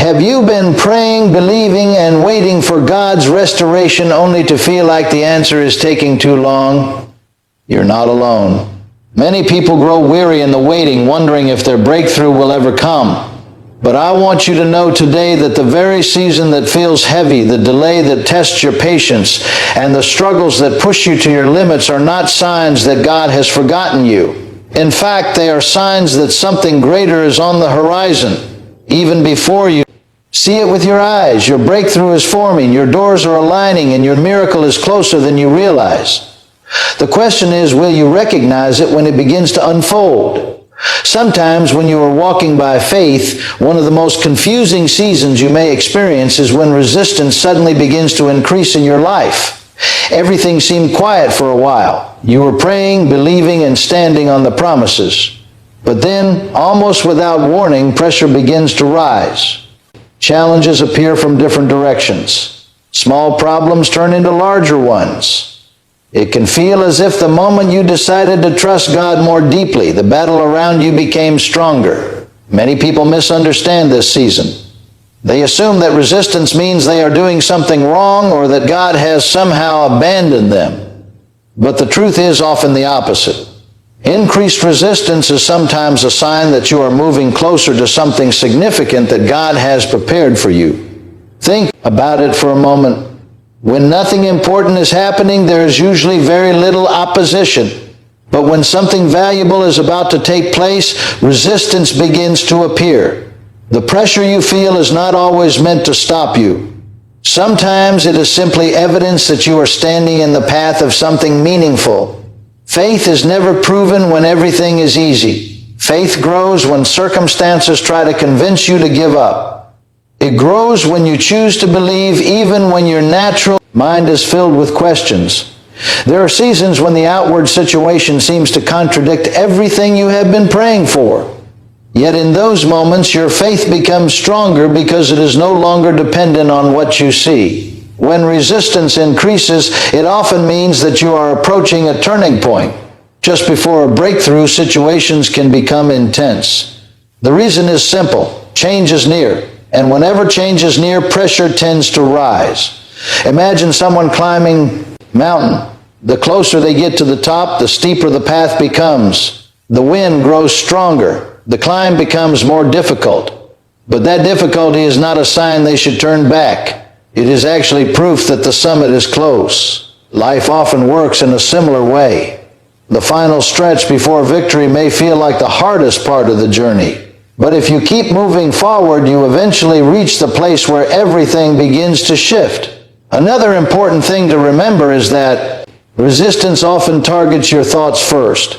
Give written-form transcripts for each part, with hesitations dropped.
Have you been praying, believing, and waiting for God's restoration only to feel like the answer is taking too long? You're not alone. Many people grow weary in the waiting, wondering if their breakthrough will ever come. But I want you to know today that the very season that feels heavy, the delay that tests your patience, and the struggles that push you to your limits are not signs that God has forgotten you. In fact, they are signs that something greater is on the horizon. Even before you see it with your eyes, your breakthrough is forming, your doors are aligning, and your miracle is closer than you realize. The question is, will you recognize it when it begins to unfold? Sometimes when you are walking by faith, one of the most confusing seasons you may experience is when resistance suddenly begins to increase in your life. Everything seemed quiet for a while. You were praying, believing, and standing on the promises. But then, almost without warning, pressure begins to rise. Challenges appear from different directions. Small problems turn into larger ones. It can feel as if the moment you decided to trust God more deeply, the battle around you became stronger. Many people misunderstand this season. They assume that resistance means they are doing something wrong or that God has somehow abandoned them. But the truth is often the opposite. Increased resistance is sometimes a sign that you are moving closer to something significant that God has prepared for you. Think about it for a moment. When nothing important is happening, there is usually very little opposition. But when something valuable is about to take place, resistance begins to appear. The pressure you feel is not always meant to stop you. Sometimes it is simply evidence that you are standing in the path of something meaningful. Faith is never proven when everything is easy. Faith grows when circumstances try to convince you to give up. It grows when you choose to believe even when your natural mind is filled with questions. There are seasons when the outward situation seems to contradict everything you have been praying for. Yet in those moments, your faith becomes stronger because it is no longer dependent on what you see. When resistance increases, it often means that you are approaching a turning point. Just before a breakthrough, situations can become intense. The reason is simple. Change is near. And whenever change is near, pressure tends to rise. Imagine someone climbing a mountain. The closer they get to the top, the steeper the path becomes. The wind grows stronger. The climb becomes more difficult. But that difficulty is not a sign they should turn back. It is actually proof that the summit is close. Life often works in a similar way. The final stretch before victory may feel like the hardest part of the journey. But if you keep moving forward, you eventually reach the place where everything begins to shift. Another important thing to remember is that resistance often targets your thoughts first.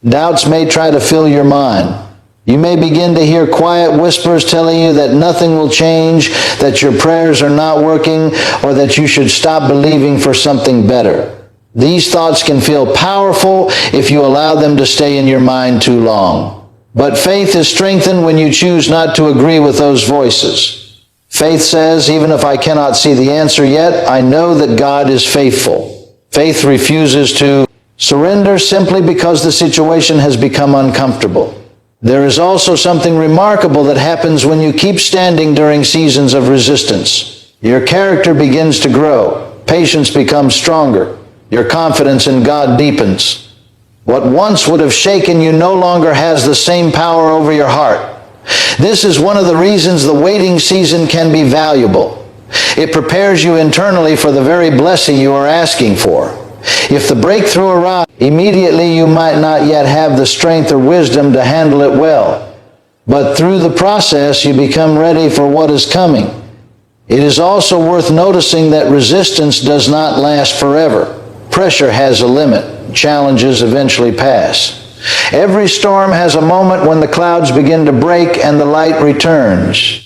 Doubts may try to fill your mind. You may begin to hear quiet whispers telling you that nothing will change, that your prayers are not working, or that you should stop believing for something better. These thoughts can feel powerful if you allow them to stay in your mind too long. But faith is strengthened when you choose not to agree with those voices. Faith says, even if I cannot see the answer yet, I know that God is faithful. Faith refuses to surrender simply because the situation has become uncomfortable. There is also something remarkable that happens when you keep standing during seasons of resistance. Your character begins to grow. Patience becomes stronger. Your confidence in God deepens. What once would have shaken you no longer has the same power over your heart. This is one of the reasons the waiting season can be valuable. It prepares you internally for the very blessing you are asking for. If the breakthrough arrives, immediately you might not yet have the strength or wisdom to handle it well. But through the process, you become ready for what is coming. It is also worth noticing that resistance does not last forever. Pressure has a limit. Challenges eventually pass. Every storm has a moment when the clouds begin to break and the light returns.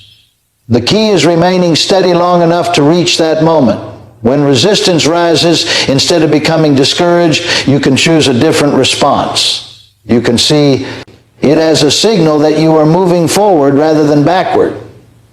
The key is remaining steady long enough to reach that moment. When resistance rises, instead of becoming discouraged, you can choose a different response. You can see it as a signal that you are moving forward rather than backward.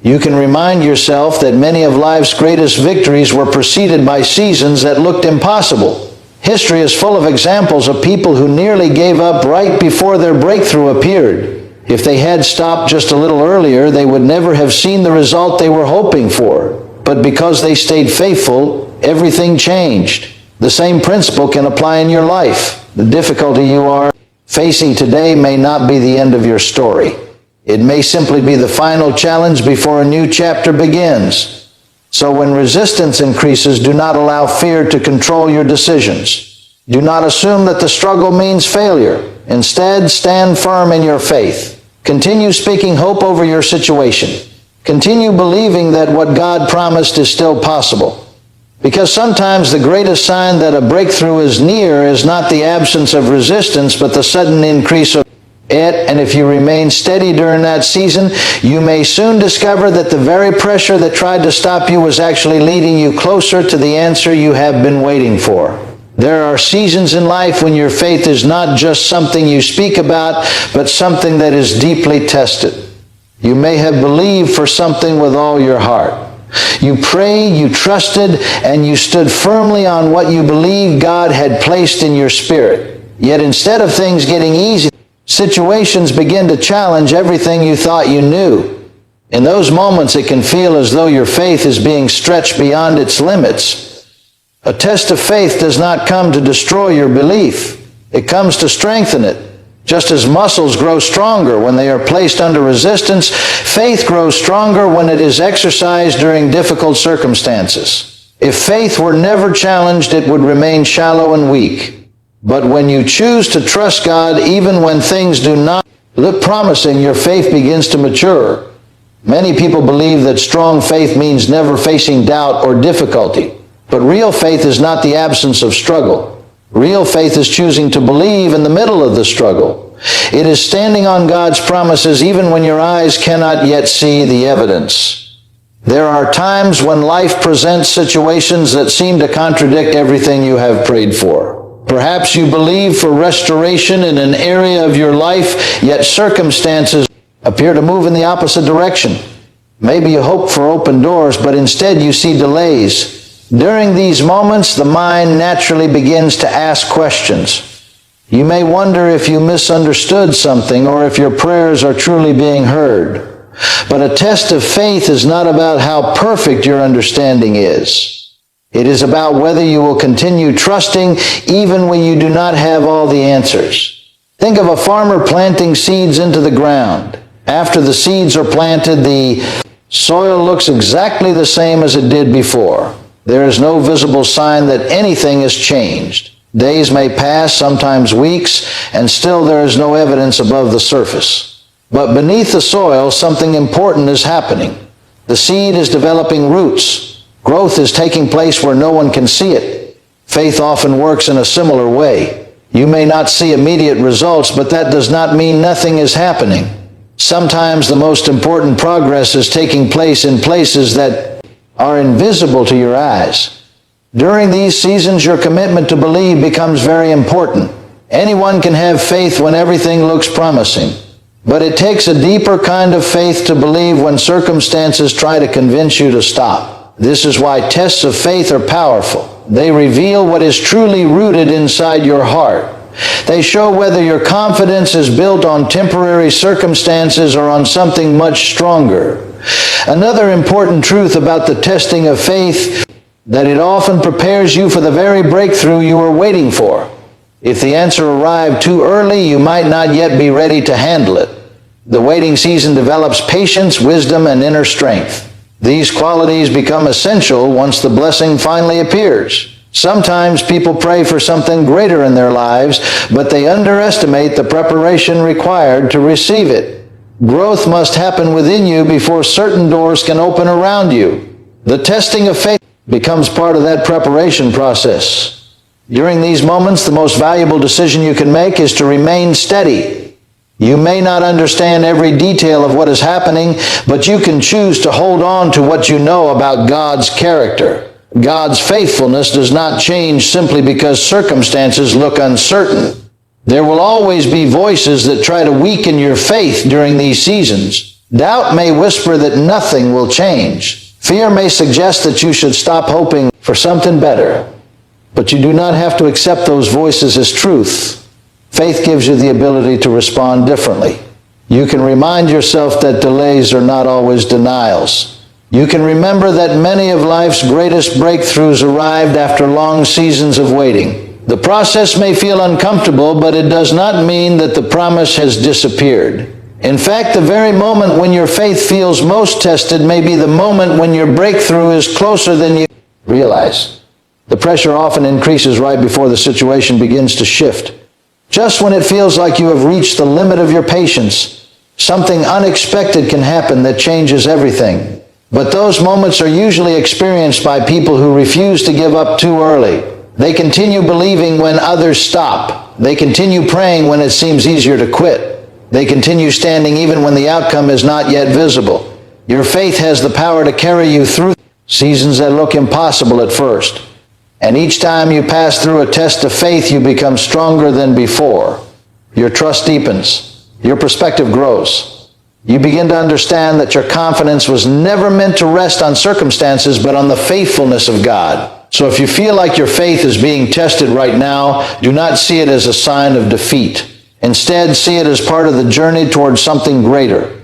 You can remind yourself that many of life's greatest victories were preceded by seasons that looked impossible. History is full of examples of people who nearly gave up right before their breakthrough appeared. If they had stopped just a little earlier, they would never have seen the result they were hoping for. But because they stayed faithful, everything changed. The same principle can apply in your life. The difficulty you are facing today may not be the end of your story. It may simply be the final challenge before a new chapter begins. So when resistance increases, do not allow fear to control your decisions. Do not assume that the struggle means failure. Instead, stand firm in your faith. Continue speaking hope over your situation. Continue believing that what God promised is still possible. Because sometimes the greatest sign that a breakthrough is near is not the absence of resistance, but the sudden increase of it. And if you remain steady during that season, you may soon discover that the very pressure that tried to stop you was actually leading you closer to the answer you have been waiting for. There are seasons in life when your faith is not just something you speak about, but something that is deeply tested. You may have believed for something with all your heart. You prayed, you trusted, and you stood firmly on what you believed God had placed in your spirit. Yet instead of things getting easy, situations begin to challenge everything you thought you knew. In those moments, it can feel as though your faith is being stretched beyond its limits. A test of faith does not come to destroy your belief. It comes to strengthen it. Just as muscles grow stronger when they are placed under resistance, faith grows stronger when it is exercised during difficult circumstances. If faith were never challenged, it would remain shallow and weak. But when you choose to trust God, even when things do not look promising, your faith begins to mature. Many people believe that strong faith means never facing doubt or difficulty. But real faith is not the absence of struggle. Real faith is choosing to believe in the middle of the struggle. It is standing on God's promises even when your eyes cannot yet see the evidence. There are times when life presents situations that seem to contradict everything you have prayed for. Perhaps you believe for restoration in an area of your life, yet circumstances appear to move in the opposite direction. Maybe you hope for open doors, but instead you see delays. During these moments, the mind naturally begins to ask questions. You may wonder if you misunderstood something or if your prayers are truly being heard. But a test of faith is not about how perfect your understanding is. It is about whether you will continue trusting even when you do not have all the answers. Think of a farmer planting seeds into the ground. After the seeds are planted, the soil looks exactly the same as it did before. There is no visible sign that anything has changed. Days may pass, sometimes weeks, and still there is no evidence above the surface. But beneath the soil, something important is happening. The seed is developing roots. Growth is taking place where no one can see it. Faith often works in a similar way. You may not see immediate results, but that does not mean nothing is happening. Sometimes the most important progress is taking place in places that are invisible to your eyes. During these seasons, your commitment to believe becomes very important. Anyone can have faith when everything looks promising, but it takes a deeper kind of faith to believe when circumstances try to convince you to stop. This is why tests of faith are powerful. They reveal what is truly rooted inside your heart. They show whether your confidence is built on temporary circumstances or on something much stronger. Another important truth about the testing of faith, that it often prepares you for the very breakthrough you are waiting for. If the answer arrived too early, you might not yet be ready to handle it. The waiting season develops patience, wisdom, and inner strength. These qualities become essential once the blessing finally appears. Sometimes people pray for something greater in their lives, but they underestimate the preparation required to receive it. Growth must happen within you before certain doors can open around you. The testing of faith becomes part of that preparation process. During these moments, the most valuable decision you can make is to remain steady. You may not understand every detail of what is happening, but you can choose to hold on to what you know about God's character. God's faithfulness does not change simply because circumstances look uncertain. There will always be voices that try to weaken your faith during these seasons. Doubt may whisper that nothing will change. Fear may suggest that you should stop hoping for something better. But you do not have to accept those voices as truth. Faith gives you the ability to respond differently. You can remind yourself that delays are not always denials. You can remember that many of life's greatest breakthroughs arrived after long seasons of waiting. The process may feel uncomfortable, but it does not mean that the promise has disappeared. In fact, the very moment when your faith feels most tested may be the moment when your breakthrough is closer than you realize. The pressure often increases right before the situation begins to shift. Just when it feels like you have reached the limit of your patience, something unexpected can happen that changes everything. But those moments are usually experienced by people who refuse to give up too early. They continue believing when others stop. They continue praying when it seems easier to quit. They continue standing even when the outcome is not yet visible. Your faith has the power to carry you through seasons that look impossible at first. And each time you pass through a test of faith, you become stronger than before. Your trust deepens. Your perspective grows. You begin to understand that your confidence was never meant to rest on circumstances, but on the faithfulness of God. So if you feel like your faith is being tested right now, do not see it as a sign of defeat. Instead, see it as part of the journey towards something greater.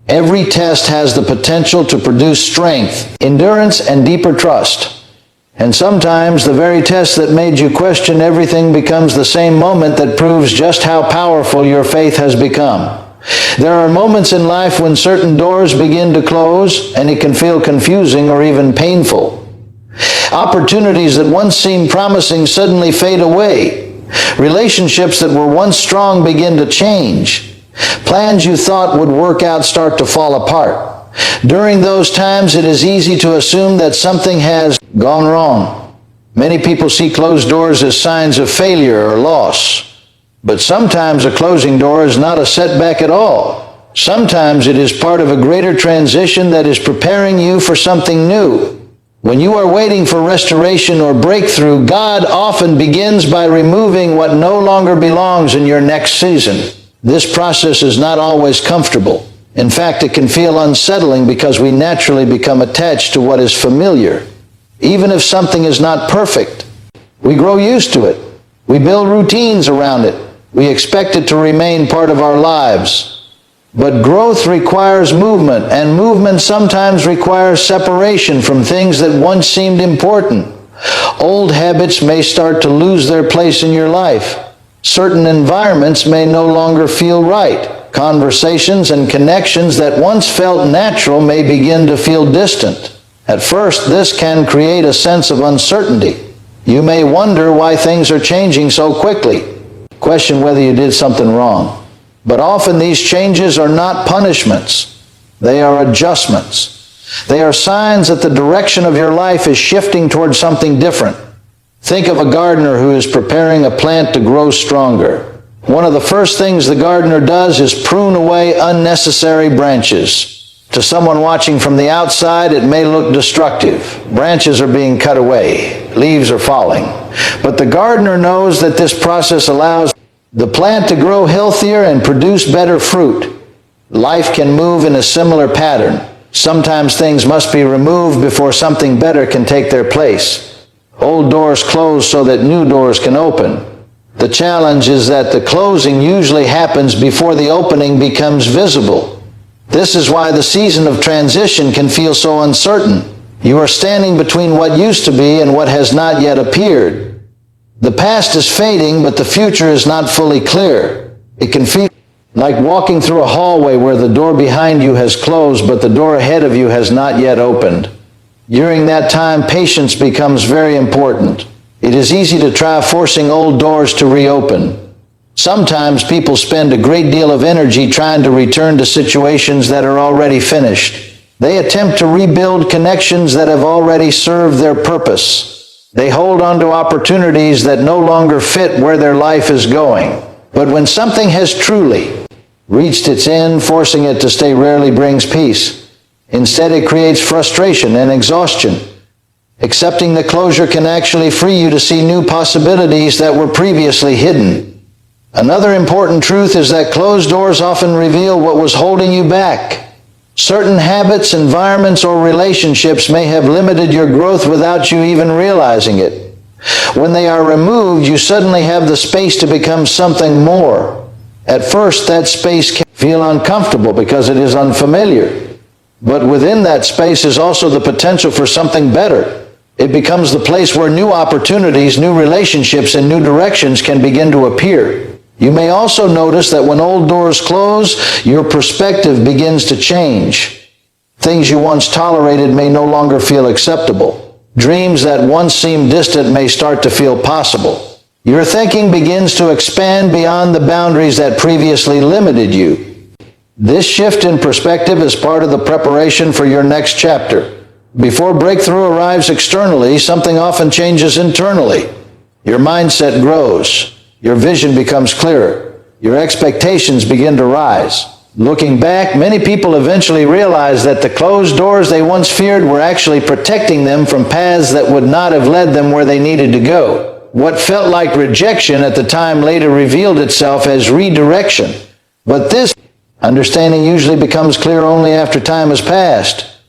Every test has the potential to produce strength, endurance, and deeper trust. And sometimes the very test that made you question everything becomes the same moment that proves just how powerful your faith has become. There are moments in life when certain doors begin to close, and it can feel confusing or even painful. Opportunities that once seemed promising suddenly fade away. Relationships that were once strong begin to change. Plans you thought would work out start to fall apart. During those times, it is easy to assume that something has gone wrong. Many people see closed doors as signs of failure or loss. But sometimes a closing door is not a setback at all. Sometimes it is part of a greater transition that is preparing you for something new. When you are waiting for restoration or breakthrough, God often begins by removing what no longer belongs in your next season. This process is not always comfortable. In fact, it can feel unsettling because we naturally become attached to what is familiar. Even if something is not perfect, we grow used to it. We build routines around it. We expect it to remain part of our lives. But growth requires movement, and movement sometimes requires separation from things that once seemed important. Old habits may start to lose their place in your life. Certain environments may no longer feel right. Conversations and connections that once felt natural may begin to feel distant. At first, this can create a sense of uncertainty. You may wonder why things are changing so quickly. Question whether you did something wrong. But often these changes are not punishments. They are adjustments. They are signs that the direction of your life is shifting towards something different. Think of a gardener who is preparing a plant to grow stronger. One of the first things the gardener does is prune away unnecessary branches. To someone watching from the outside, it may look destructive. Branches are being cut away. Leaves are falling. But the gardener knows that this process allows the plant to grow healthier and produce better fruit. Life can move in a similar pattern. Sometimes things must be removed before something better can take their place. Old doors close so that new doors can open. The challenge is that the closing usually happens before the opening becomes visible. This is why the season of transition can feel so uncertain. You are standing between what used to be and what has not yet appeared. The past is fading, but the future is not fully clear. It can feel like walking through a hallway where the door behind you has closed, but the door ahead of you has not yet opened. During that time, patience becomes very important. It is easy to try forcing old doors to reopen. Sometimes people spend a great deal of energy trying to return to situations that are already finished. They attempt to rebuild connections that have already served their purpose. They hold on to opportunities that no longer fit where their life is going. But when something has truly reached its end, forcing it to stay rarely brings peace. Instead, it creates frustration and exhaustion. Accepting the closure can actually free you to see new possibilities that were previously hidden. Another important truth is that closed doors often reveal what was holding you back. Certain habits, environments, or relationships may have limited your growth without you even realizing it. When they are removed, you suddenly have the space to become something more. At first, that space can feel uncomfortable because it is unfamiliar. But within that space is also the potential for something better. It becomes the place where new opportunities, new relationships, and new directions can begin to appear. You may also notice that when old doors close, your perspective begins to change. Things you once tolerated may no longer feel acceptable. Dreams that once seemed distant may start to feel possible. Your thinking begins to expand beyond the boundaries that previously limited you. This shift in perspective is part of the preparation for your next chapter. Before breakthrough arrives externally, something often changes internally. Your mindset grows. Your vision becomes clearer. Your expectations begin to rise. Looking back, many people eventually realize that the closed doors they once feared were actually protecting them from paths that would not have led them where they needed to go. What felt like rejection at the time later revealed itself as redirection. But this understanding usually becomes clear only after time has passed.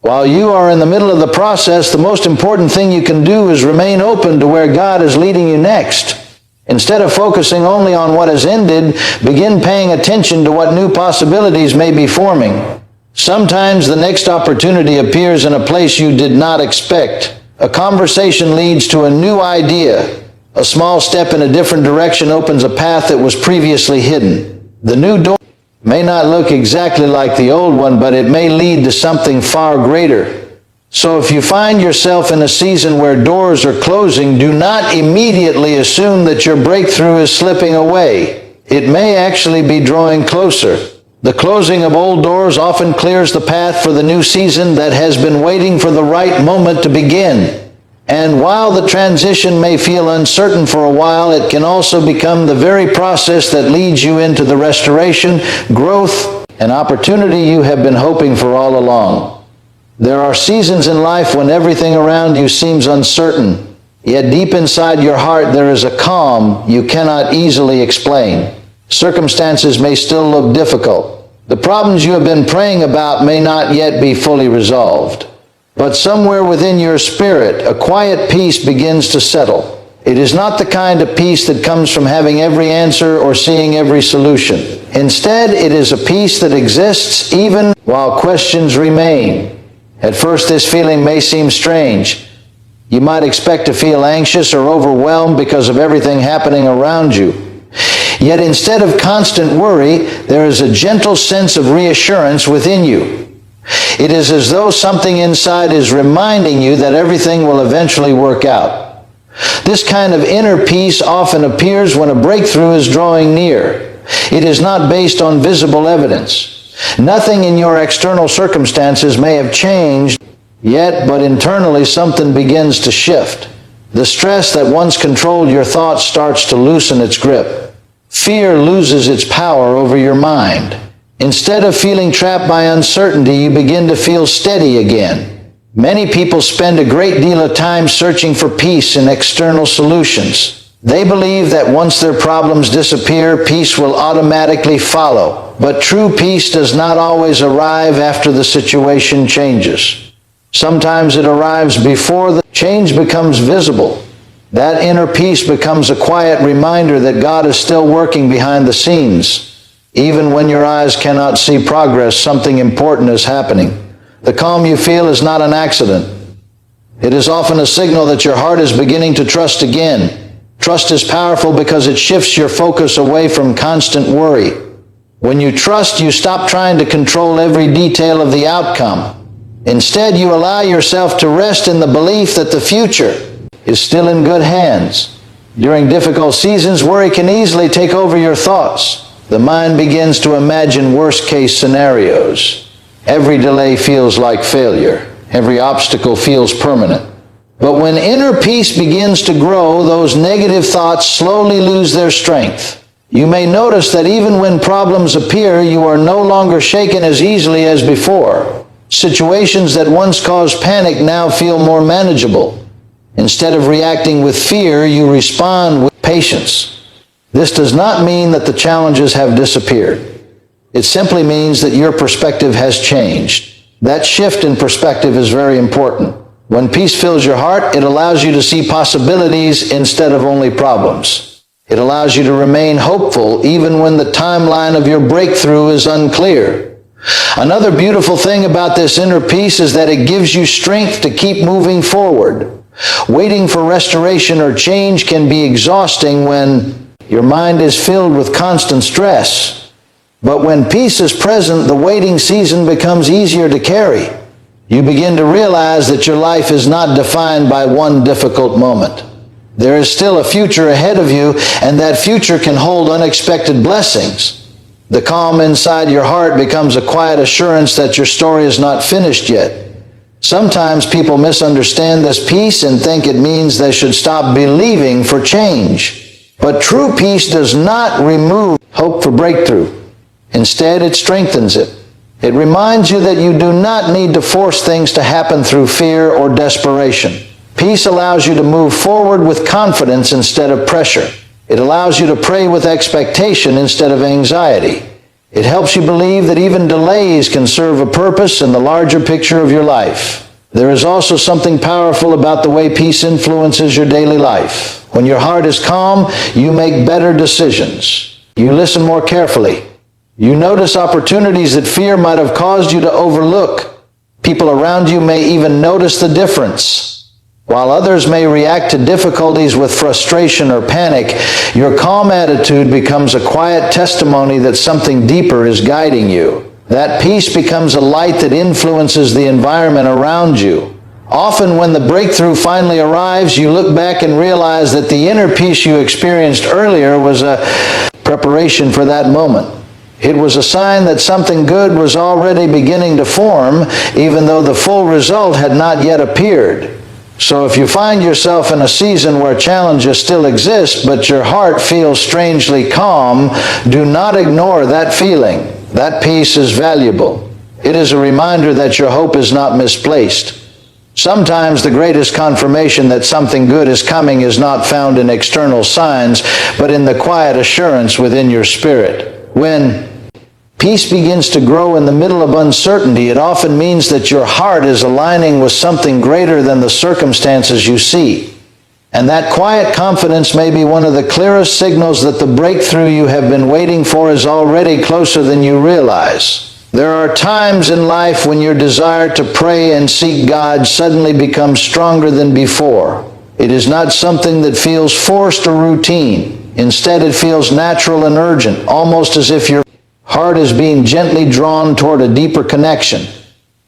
While you are in the middle of the process, the most important thing you can do is remain open to where God is leading you next. Instead of focusing only on what has ended, begin paying attention to what new possibilities may be forming. Sometimes the next opportunity appears in a place you did not expect. A conversation leads to a new idea. A small step in a different direction opens a path that was previously hidden. The new door may not look exactly like the old one, but it may lead to something far greater. So if you find yourself in a season where doors are closing, do not immediately assume that your breakthrough is slipping away. It may actually be drawing closer. The closing of old doors often clears the path for the new season that has been waiting for the right moment to begin. And while the transition may feel uncertain for a while, it can also become the very process that leads you into the restoration, growth, and opportunity you have been hoping for all along. There are seasons in life when everything around you seems uncertain, yet deep inside your heart there is a calm you cannot easily explain. Circumstances may still look difficult. The problems you have been praying about may not yet be fully resolved. But somewhere within your spirit, a quiet peace begins to settle. It is not the kind of peace that comes from having every answer or seeing every solution. Instead, it is a peace that exists even while questions remain. At first, this feeling may seem strange. You might expect to feel anxious or overwhelmed because of everything happening around you. Yet instead of constant worry, there is a gentle sense of reassurance within you. It is as though something inside is reminding you that everything will eventually work out. This kind of inner peace often appears when a breakthrough is drawing near. It is not based on visible evidence. Nothing in your external circumstances may have changed yet, but internally something begins to shift. The stress that once controlled your thoughts starts to loosen its grip. Fear loses its power over your mind. Instead of feeling trapped by uncertainty, you begin to feel steady again. Many people spend a great deal of time searching for peace in external solutions. They believe that once their problems disappear, peace will automatically follow. But true peace does not always arrive after the situation changes. Sometimes it arrives before the change becomes visible. That inner peace becomes a quiet reminder that God is still working behind the scenes. Even when your eyes cannot see progress, something important is happening. The calm you feel is not an accident. It is often a signal that your heart is beginning to trust again. Trust is powerful because it shifts your focus away from constant worry. When you trust, you stop trying to control every detail of the outcome. Instead, you allow yourself to rest in the belief that the future is still in good hands. During difficult seasons, worry can easily take over your thoughts. The mind begins to imagine worst-case scenarios. Every delay feels like failure. Every obstacle feels permanent. But when inner peace begins to grow, those negative thoughts slowly lose their strength. You may notice that even when problems appear, you are no longer shaken as easily as before. Situations that once caused panic now feel more manageable. Instead of reacting with fear, you respond with patience. This does not mean that the challenges have disappeared. It simply means that your perspective has changed. That shift in perspective is very important. When peace fills your heart, it allows you to see possibilities instead of only problems. It allows you to remain hopeful even when the timeline of your breakthrough is unclear. Another beautiful thing about this inner peace is that it gives you strength to keep moving forward. Waiting for restoration or change can be exhausting when your mind is filled with constant stress. But when peace is present, the waiting season becomes easier to carry. You begin to realize that your life is not defined by one difficult moment. There is still a future ahead of you, and that future can hold unexpected blessings. The calm inside your heart becomes a quiet assurance that your story is not finished yet. Sometimes people misunderstand this peace and think it means they should stop believing for change. But true peace does not remove hope for breakthrough. Instead, it strengthens it. It reminds you that you do not need to force things to happen through fear or desperation. Peace allows you to move forward with confidence instead of pressure. It allows you to pray with expectation instead of anxiety. It helps you believe that even delays can serve a purpose in the larger picture of your life. There is also something powerful about the way peace influences your daily life. When your heart is calm, you make better decisions. You listen more carefully. You notice opportunities that fear might have caused you to overlook. People around you may even notice the difference. While others may react to difficulties with frustration or panic, your calm attitude becomes a quiet testimony that something deeper is guiding you. That peace becomes a light that influences the environment around you. Often when the breakthrough finally arrives, you look back and realize that the inner peace you experienced earlier was a preparation for that moment. It was a sign that something good was already beginning to form, even though the full result had not yet appeared. So if you find yourself in a season where challenges still exist, but your heart feels strangely calm, do not ignore that feeling. That peace is valuable. It is a reminder that your hope is not misplaced. Sometimes the greatest confirmation that something good is coming is not found in external signs, but in the quiet assurance within your spirit. When peace begins to grow in the middle of uncertainty, it often means that your heart is aligning with something greater than the circumstances you see. And that quiet confidence may be one of the clearest signals that the breakthrough you have been waiting for is already closer than you realize. There are times in life when your desire to pray and seek God suddenly becomes stronger than before. It is not something that feels forced or routine. Instead, it feels natural and urgent, almost as if your heart is being gently drawn toward a deeper connection.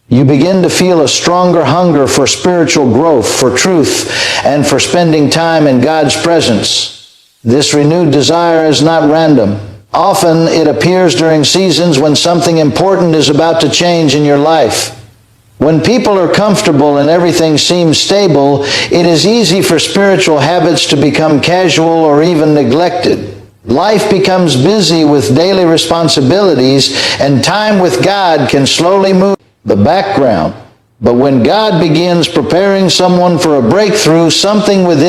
You begin to feel a stronger hunger for spiritual growth, for truth, and for spending time in God's presence. This renewed desire is not random. Often it appears during seasons when something important is about to change in your life. When people are comfortable and everything seems stable, it is easy for spiritual habits to become casual or even neglected. Life becomes busy with daily responsibilities, and time with God can slowly move the background. But when God begins preparing someone for a breakthrough, something within